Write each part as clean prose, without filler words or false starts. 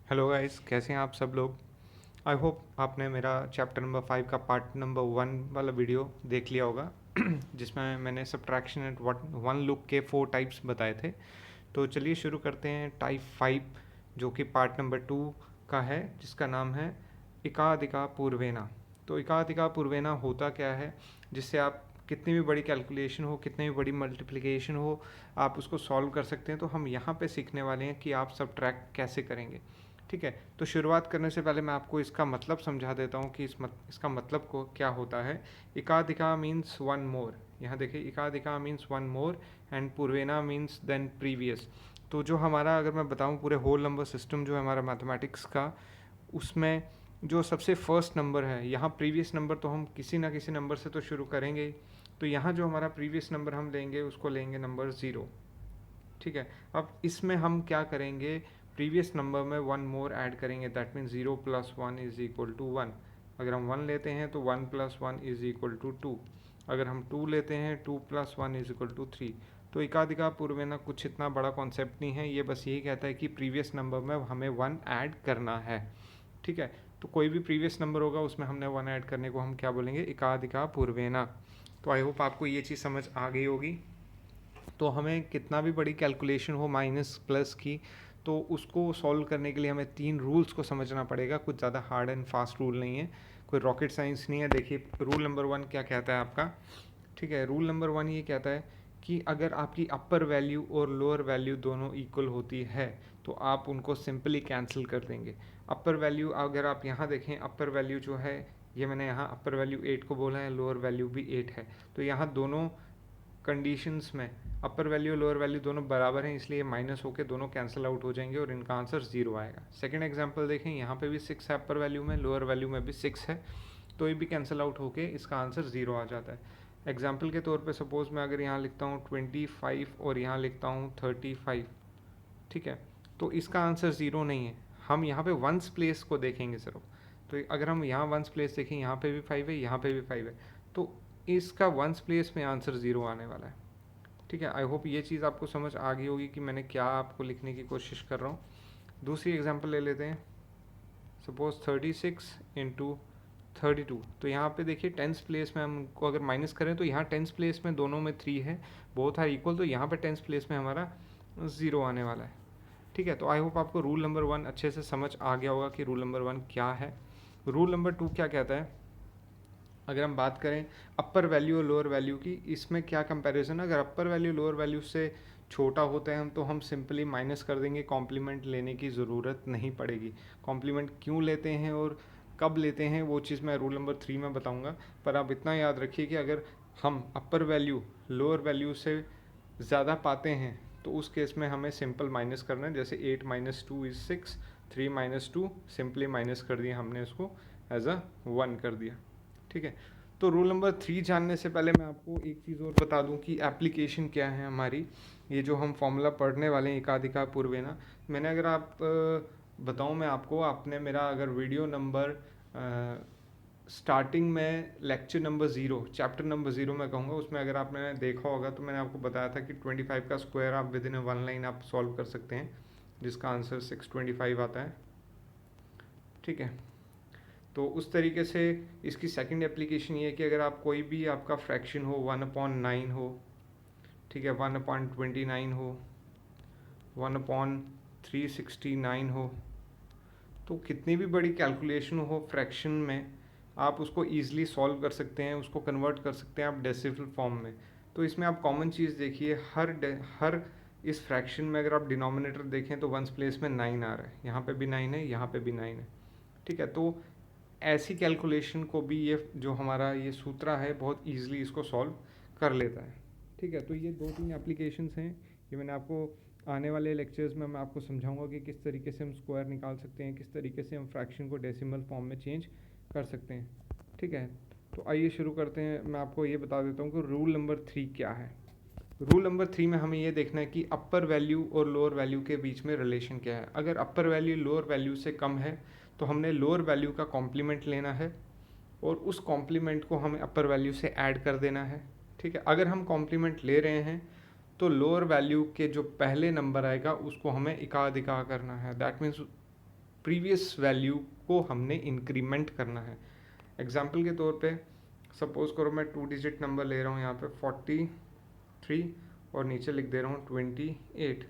Hello guys, कैसे हैं आप सब लोग। आई होप आपने मेरा चैप्टर नंबर 5 का पार्ट नंबर 1 वाला वीडियो देख लिया होगा जिसमें मैंने सब्ट्रैक्शन एंड वन लुक के 4 टाइप्स बताए थे। तो चलिए शुरू करते हैं टाइप 5 जो कि पार्ट नंबर 2 का है, जिसका नाम है इकादिका पूर्वेना। तो इकादिका पूर्वेना होता क्या है, जिससे आप कितनी भी बड़ी कैलकुलेशन हो, कितनी भी बड़ी मल्टीप्लिकेशन हो, आप उसको सॉल्व कर सकते हैं। तो हम यहाँ पे सीखने वाले हैं कि आप सब्ट्रैक्ट कैसे करेंगे। ठीक है, तो शुरुआत करने से पहले मैं आपको इसका मतलब समझा देता हूँ कि इसका मतलब को क्या होता है। इकादिका मीन्स वन मोर। यहाँ देखिए, इकादिका मीन्स वन मोर एंड पूर्वेना मीन्स देन प्रीवियस। तो जो हमारा, अगर मैं बताऊँ पूरे होल नंबर सिस्टम जो है हमारा मैथमेटिक्स का, उसमें जो सबसे फर्स्ट नंबर है, यहाँ प्रीवियस नंबर तो हम किसी ना किसी नंबर से तो शुरू करेंगे ही। तो यहाँ जो हमारा प्रीवियस नंबर हम लेंगे उसको लेंगे नंबर ज़ीरो। ठीक है, अब इसमें हम क्या करेंगे, प्रीवियस नंबर में वन मोर ऐड करेंगे। That means 0 + 1 is equal to 1। अगर हम 1 लेते हैं तो 1 + 1 इज इक्वल टू 2। अगर हम 2 लेते हैं 2 + 1 इज इक्वल टू 3। तो इकादिका पूर्वेना कुछ इतना बड़ा कॉन्सेप्ट नहीं है, ये बस यही कहता है कि प्रीवियस नंबर में हमें 1 ऐड करना है। ठीक है, तो कोई भी प्रीवियस नंबर होगा उसमें हमने 1 ऐड करने को हम क्या बोलेंगे, इकादिका पूर्वेना। तो आई होप आपको ये चीज़ समझ आ गई होगी। तो हमें कितना भी बड़ी कैलकुलेशन हो माइनस प्लस की, तो उसको सॉल्व करने के लिए हमें 3 रूल्स को समझना पड़ेगा। कुछ ज़्यादा हार्ड एंड फास्ट रूल नहीं है, कोई रॉकेट साइंस नहीं है। देखिए, रूल नंबर 1 क्या कहता है आपका। ठीक है, रूल नंबर 1 ये कहता है कि अगर आपकी अपर वैल्यू और लोअर वैल्यू दोनों इक्वल होती है तो आप उनको सिंपली कैंसिल कर देंगे। अपर वैल्यू अगर आप यहाँ देखें, अपर वैल्यू जो है, ये मैंने यहाँ अपर वैल्यू 8 को बोला है, लोअर वैल्यू भी 8 है। तो यहाँ दोनों कंडीशंस में अपर वैल्यू और लोअर वैल्यू दोनों बराबर हैं, इसलिए माइनस होकर दोनों कैंसिल आउट हो जाएंगे और इनका आंसर 0 आएगा। सेकंड एग्जांपल देखें, यहाँ पे भी 6 है अपर वैल्यू में, लोअर वैल्यू में भी 6 है, तो ये भी कैंसिल आउट होके इसका आंसर 0 आ जाता है। एग्जाम्पल के तौर पे सपोज मैं अगर यहाँ लिखता हूँ 25 और यहाँ लिखता हूँ 35। ठीक है, तो इसका आंसर 0 नहीं है। हम यहाँ पे वंस प्लेस को देखेंगे सिर्फ। तो अगर हम यहाँ वंस प्लेस देखें, यहाँ पे भी 5 है, यहाँ पे भी 5 है, तो इसका वंस प्लेस में आंसर 0 आने वाला है। ठीक है, आई होप ये चीज़ आपको समझ आ गई होगी कि मैंने क्या आपको लिखने की कोशिश कर रहा हूँ। दूसरी एग्जांपल ले लेते हैं, सपोज 36 × 32। तो यहाँ पे देखिए टेंस प्लेस में हमको अगर माइनस करें तो यहाँ टेंस प्लेस में दोनों में 3 है, बोथ आर इक्वल, तो यहाँ पे टेंस प्लेस में हमारा 0 आने वाला है। ठीक है, तो आई होप आपको रूल नंबर 1 अच्छे से समझ आ गया होगा कि रूल नंबर 1 क्या है। रूल नंबर 2 क्या कहता है, अगर हम बात करें अपर वैल्यू और लोअर वैल्यू की, इसमें क्या कंपैरिजन है। अगर अपर वैल्यू लोअर वैल्यू से छोटा होता है हम, तो हम सिंपली माइनस कर देंगे, कॉम्प्लीमेंट लेने की ज़रूरत नहीं पड़ेगी। कॉम्प्लीमेंट क्यों लेते हैं और कब लेते हैं वो चीज़ मैं रूल नंबर 3 में बताऊंगा। पर आप इतना याद रखिए कि अगर हम अपर वैल्यू लोअर वैल्यू से ज़्यादा पाते हैं तो उस केस में हमें सिंपल माइनस करना है। जैसे 8 - 2 इज़ 6, 3 - 2 सिंपली माइनस कर दिया हमने, उसको एज अ 1 कर दिया। ठीक है, तो रूल नंबर 3 जानने से पहले मैं आपको एक चीज़ और बता दूं कि एप्लीकेशन क्या है हमारी। ये जो हम फॉर्मूला पढ़ने वाले हैं इकादिका पूर्वेना, मैंने अगर आप बताऊं मैं आपको, आपने मेरा अगर वीडियो नंबर स्टार्टिंग में लेक्चर नंबर 0 चैप्टर नंबर 0 मैं कहूँगा, उसमें अगर आपने देखा होगा तो मैंने आपको बताया था कि 25 का स्क्वायर आप विद इन 1 लाइन आप सॉल्व कर सकते हैं, जिसका आंसर 625 आता है। ठीक है, तो उस तरीके से इसकी सेकंड एप्लीकेशन ये है कि अगर आप कोई भी आपका फ्रैक्शन हो, 1/9 हो, ठीक है, 1/29 हो, 1/369 हो, तो कितनी भी बड़ी कैलकुलेशन हो फ्रैक्शन में, आप उसको ईजिली सॉल्व कर सकते हैं, उसको कन्वर्ट कर सकते हैं आप डेसिमल फॉर्म में। तो इसमें आप कॉमन चीज़ देखिए, हर इस फ्रैक्शन में अगर आप डिनोमिनेटर देखें तो वंस प्लेस में 9 आ रहा है, यहाँ पे भी 9 है, यहाँ पे भी 9 है। ठीक है, तो ऐसी कैलकुलेशन को भी ये जो हमारा ये सूत्र है बहुत ईजिली इसको सॉल्व कर लेता है। ठीक है, तो ये 2-3 एप्लीकेशंस हैं, ये मैंने आपको आने वाले लेक्चर्स में मैं आपको समझाऊंगा कि किस तरीके से हम स्क्वायर निकाल सकते हैं, किस तरीके से हम फ्रैक्शन को डेसिमल फॉर्म में चेंज कर सकते हैं। ठीक है, तो आइए शुरू करते हैं। मैं आपको ये बता देता हूँ कि रूल नंबर 3 क्या है। रूल नंबर 3 में हमें ये देखना है कि अपर वैल्यू और लोअर वैल्यू के बीच में रिलेशन क्या है। अगर अपर वैल्यू लोअर वैल्यू से कम है तो हमने लोअर वैल्यू का कॉम्प्लीमेंट लेना है और उस कॉम्प्लीमेंट को हमें अपर वैल्यू से ऐड कर देना है। ठीक है, अगर हम कॉम्प्लीमेंट ले रहे हैं तो लोअर वैल्यू के जो पहले नंबर आएगा उसको हमें इकादिका करना है। दैट मीन्स प्रीवियस वैल्यू को हमने इंक्रीमेंट करना है। एग्जाम्पल के तौर पे सपोज करो मैं 2 डिजिट नंबर ले रहा हूँ यहाँ पे 43 और नीचे लिख दे रहा हूँ 28।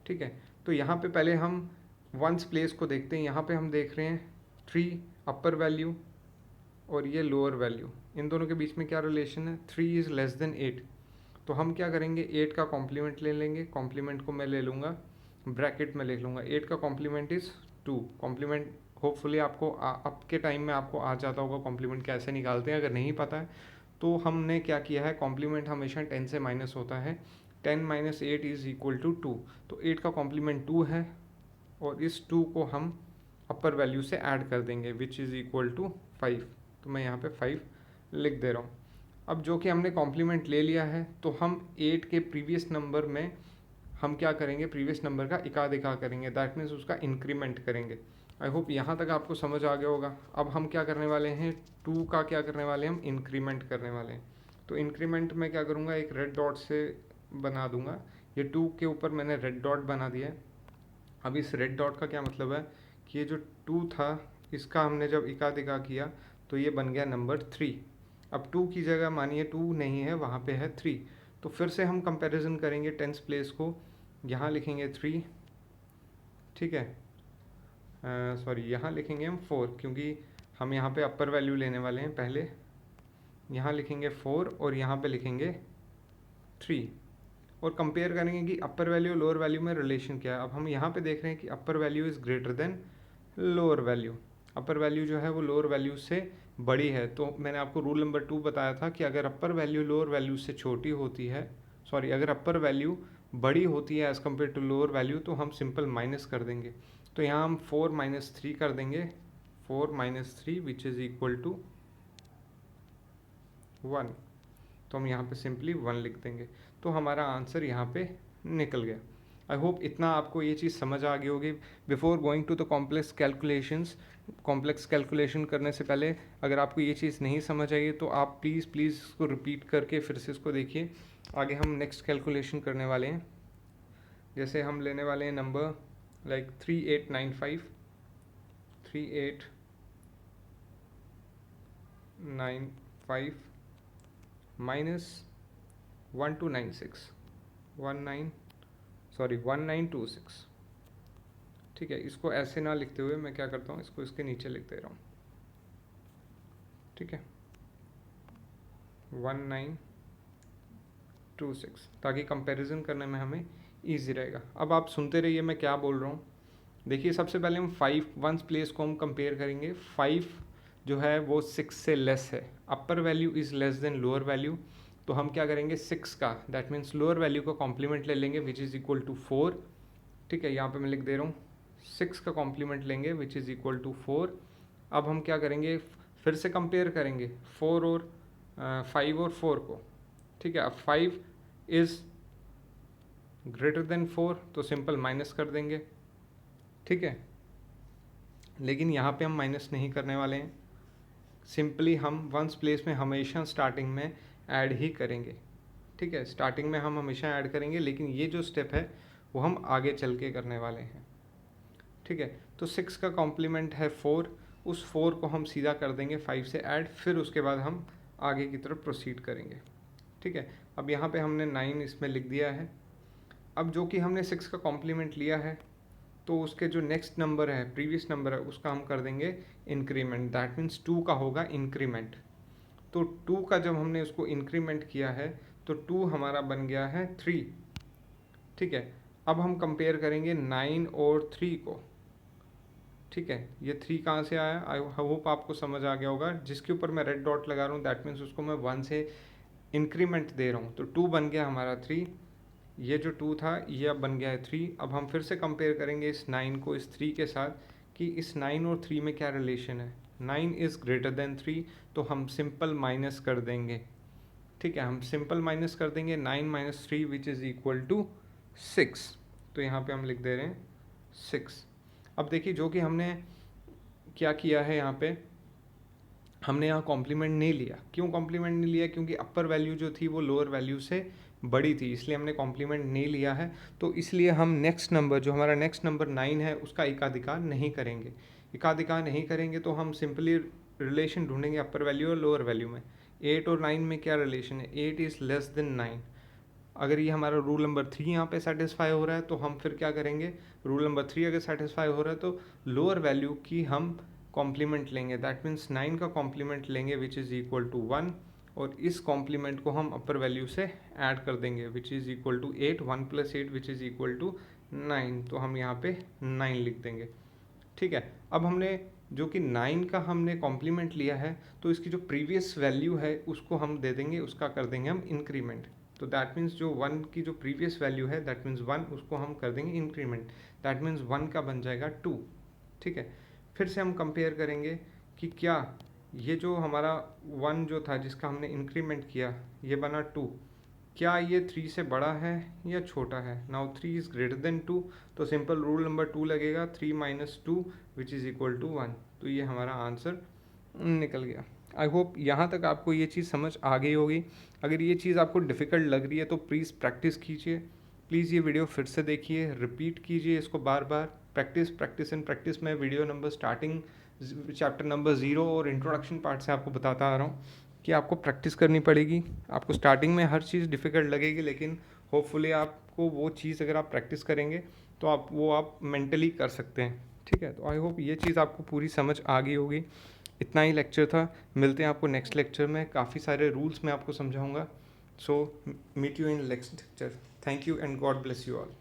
ठीक है, तो यहाँ पे पहले हम वंस प्लेस को देखते हैं। यहाँ पे हम देख रहे हैं 3 अपर वैल्यू और ये लोअर वैल्यू, इन दोनों के बीच में क्या रिलेशन है, 3 इज़ लेस देन 8। तो हम क्या करेंगे, 8 का कॉम्प्लीमेंट ले लेंगे। कॉम्प्लीमेंट को मैं ले लूँगा, ब्रैकेट में लिख लूँगा 8 का कॉम्प्लीमेंट इज़ 2। कॉम्प्लीमेंट होपफुली आपको अब के टाइम में आपको आ जाता होगा कॉम्प्लीमेंट कैसे निकालते हैं। अगर नहीं पता है तो हमने क्या किया है, कॉम्प्लीमेंट हमेशा 10 से माइनस होता है। 10 माइनस 8 इज़ इक्वल टू 2। तो 8 का कॉम्प्लीमेंट 2 है और इस 2 को हम अपर वैल्यू से ऐड कर देंगे विच इज़ इक्वल टू 5। तो मैं यहाँ पे 5 लिख दे रहा हूँ। अब जो कि हमने कॉम्प्लीमेंट ले लिया है तो हम 8 के प्रीवियस नंबर में हम क्या करेंगे, प्रीवियस नंबर का इका करेंगे, दैट मीन्स उसका इंक्रीमेंट करेंगे। आई होप यहाँ तक आपको समझ आ गया होगा। अब हम क्या करने वाले हैं, 2 का क्या करने वाले हैं, हम इंक्रीमेंट करने वाले हैं। तो इंक्रीमेंट में क्या करूँगा, एक रेड डॉट से बना दूंगा। ये 2 के ऊपर मैंने रेड डॉट बना दिया है। अब इस रेड डॉट का क्या मतलब है कि ये जो 2 था इसका हमने जब इका किया तो ये बन गया नंबर 3। अब 2 की जगह मानिए 2 नहीं है, वहाँ पे है 3। तो फिर से हम कंपैरिजन करेंगे 10th प्लेस को, यहाँ लिखेंगे 3, ठीक है, सॉरी यहाँ लिखेंगे हम 4 क्योंकि हम यहाँ पे अपर वैल्यू लेने वाले हैं पहले। यहाँ लिखेंगे 4 और यहाँ पे लिखेंगे 3 और कंपेयर करेंगे कि अपर वैल्यू और लोअर वैल्यू में रिलेशन क्या है। अब हम यहाँ पे देख रहे हैं कि अपर value is greater than lower value. Upper value जो है वो लोअर वैल्यू से बड़ी है। तो मैंने आपको रूल नंबर 2 बताया था कि अगर अपर वैल्यू लोअर वैल्यू से छोटी होती है, सॉरी अगर अपर वैल्यू बड़ी होती है as compare to lower value तो हम सिंपल माइनस कर देंगे। तो यहाँ हम 4 माइनस 3 कर देंगे, 4 minus 3 which is equal to 1। तो हम यहाँ पे सिंपली 1 लिख देंगे। तो हमारा आंसर यहाँ पे निकल गया। आई होप इतना आपको ये चीज़ समझ आ गई होगी। Before going to the complex calculations, complex calculation करने से पहले अगर आपको ये चीज़ नहीं समझ आई तो आप प्लीज़ इसको रिपीट करके फिर से इसको देखिए। आगे हम नेक्स्ट कैलकुलेशन करने वाले हैं। जैसे हम लेने वाले हैं नंबर लाइक 3895 माइनस 1926। ठीक है, इसको ऐसे ना लिखते हुए मैं क्या करता हूँ, इसको इसके नीचे लिख दे रहा हूँ। ठीक है, 1926 ताकि कंपैरिजन करने में हमें ईजी रहेगा। अब आप सुनते रहिए मैं क्या बोल रहा हूँ। देखिए सबसे पहले हम 5 वंस प्लेस को हम कंपेयर करेंगे। 5 जो है वो 6 से लेस है, अपर value is less than lower value. तो हम क्या करेंगे, 6 का दैट मीन्स लोअर वैल्यू का कॉम्प्लीमेंट ले लेंगे विच इज़ इक्वल टू 4। ठीक है, यहाँ पे मैं लिख दे रहा हूँ 6 का कॉम्प्लीमेंट लेंगे विच इज़ इक्वल टू 4। अब हम क्या करेंगे, फिर से कंपेयर करेंगे 4 और 5 और 4 को। ठीक है, अब 5 इज़ ग्रेटर देन 4 तो सिंपल माइनस कर देंगे। ठीक है, लेकिन यहाँ पे हम माइनस नहीं करने वाले हैं, सिंपली हम वंस प्लेस में हमेशा स्टार्टिंग में ऐड ही करेंगे। ठीक है, स्टार्टिंग में हम हमेशा ऐड करेंगे, लेकिन ये जो स्टेप है वो हम आगे चल के करने वाले हैं। ठीक है, तो 6 का कॉम्प्लीमेंट है 4, उस 4 को हम सीधा कर देंगे 5 से ऐड, फिर उसके बाद हम आगे की तरफ प्रोसीड करेंगे। ठीक है, अब यहाँ पे हमने 9 इसमें लिख दिया है। अब जो कि हमने 6 का कॉम्प्लीमेंट लिया है तो उसके जो नेक्स्ट नंबर है, प्रीवियस नंबर है, उसका हम कर देंगे इंक्रीमेंट, दैट मीन्स 2 का होगा इंक्रीमेंट। तो 2 का जब हमने उसको इंक्रीमेंट किया है तो 2 हमारा बन गया है 3। ठीक है, अब हम कंपेयर करेंगे 9 और 3 को। ठीक है, ये 3 कहाँ से आया, आई होप आपको समझ आ गया होगा। जिसके ऊपर मैं रेड डॉट लगा रहा हूँ दैट मीन्स उसको मैं 1 से इंक्रीमेंट दे रहा हूँ। तो 2 बन गया हमारा 3, ये जो 2 था ये अब बन गया है 3। अब हम फिर से कंपेयर करेंगे इस 9 को इस 3 के साथ कि इस 9 और 3 में क्या रिलेशन है। 9 इज़ ग्रेटर देन 3 तो हम सिंपल माइनस कर देंगे। ठीक है, हम सिंपल माइनस कर देंगे 9 minus 3 which is equal to 6। तो यहाँ पे हम लिख दे रहे हैं 6। अब देखिए जो कि हमने क्या किया है, यहाँ पे हमने यहाँ कॉम्प्लीमेंट नहीं लिया। क्यों कॉम्प्लीमेंट नहीं लिया, क्योंकि अपर वैल्यू जो थी वो लोअर वैल्यू से बड़ी थी, इसलिए हमने कॉम्प्लीमेंट नहीं लिया है। तो इसलिए हम नेक्स्ट नंबर, जो हमारा नेक्स्ट नंबर 9 है, उसका एकाधिकार नहीं करेंगे। एकाधिकार नहीं करेंगे तो हम सिंपली रिलेशन ढूंढेंगे अपर वैल्यू और लोअर वैल्यू में। 8 और 9 में क्या रिलेशन है? 8 इज़ लेस देन 9। अगर ये हमारा रूल नंबर 3 यहाँ पे सेटिस्फाई हो रहा है तो हम फिर क्या करेंगे? रूल नंबर 3 अगर सेटिस्फाई हो रहा है तो लोअर वैल्यू की हम कॉम्प्लीमेंट लेंगे। दैट मीन्स 9 का कॉम्प्लीमेंट लेंगे विच इज़ इक्वल टू 1, और इस कॉम्प्लीमेंट को हम अपर वैल्यू से ऐड कर देंगे which is equal to 8, 1 plus 8 which is equal to 9। तो हम यहाँ पे 9 लिख देंगे। ठीक है, अब हमने जो कि 9 का हमने कॉम्प्लीमेंट लिया है, तो इसकी जो प्रीवियस वैल्यू है उसको हम दे देंगे, उसका कर देंगे हम इंक्रीमेंट। तो दैट मीन्स जो 1 की जो प्रीवियस वैल्यू है, दैट मीन्स 1, उसको हम कर देंगे इंक्रीमेंट। दैट मीन्स 1 का बन जाएगा 2। ठीक है, फिर से हम कंपेयर करेंगे कि क्या ये जो हमारा 1 जो था जिसका हमने इंक्रीमेंट किया, ये बना 2, क्या ये 3 से बड़ा है या छोटा है? नाउ 3 इज़ ग्रेटर देन 2, तो सिंपल रूल नंबर 2 लगेगा, 3 minus 2 which is equal to 1। तो ये हमारा आंसर निकल गया। आई होप यहाँ तक आपको ये चीज़ समझ आ गई होगी। अगर ये चीज़ आपको डिफ़िकल्ट लग रही है तो प्लीज़ प्रैक्टिस कीजिए। प्लीज़ ये वीडियो फिर से देखिए, रिपीट कीजिए इसको बार बार। Practice practice and practice. मैं video number starting chapter number 0 और इंट्रोडक्शन पार्ट से आपको बताता आ रहा हूँ कि आपको प्रैक्टिस करनी पड़ेगी। आपको स्टार्टिंग में हर चीज़ डिफ़िकल्ट लगेगी, लेकिन होपफुली आपको वो चीज़ अगर आप प्रैक्टिस करेंगे तो आप मेंटली कर सकते हैं। ठीक है, तो आई होप ये चीज़ आपको पूरी समझ आ गई होगी। इतना ही लेक्चर था, मिलते हैं आपको नेक्स्ट लेक्चर में। काफ़ी सारे रूल्स मैं आपको समझाऊंगा। So meet you in next lecture. Thank you and God bless you all.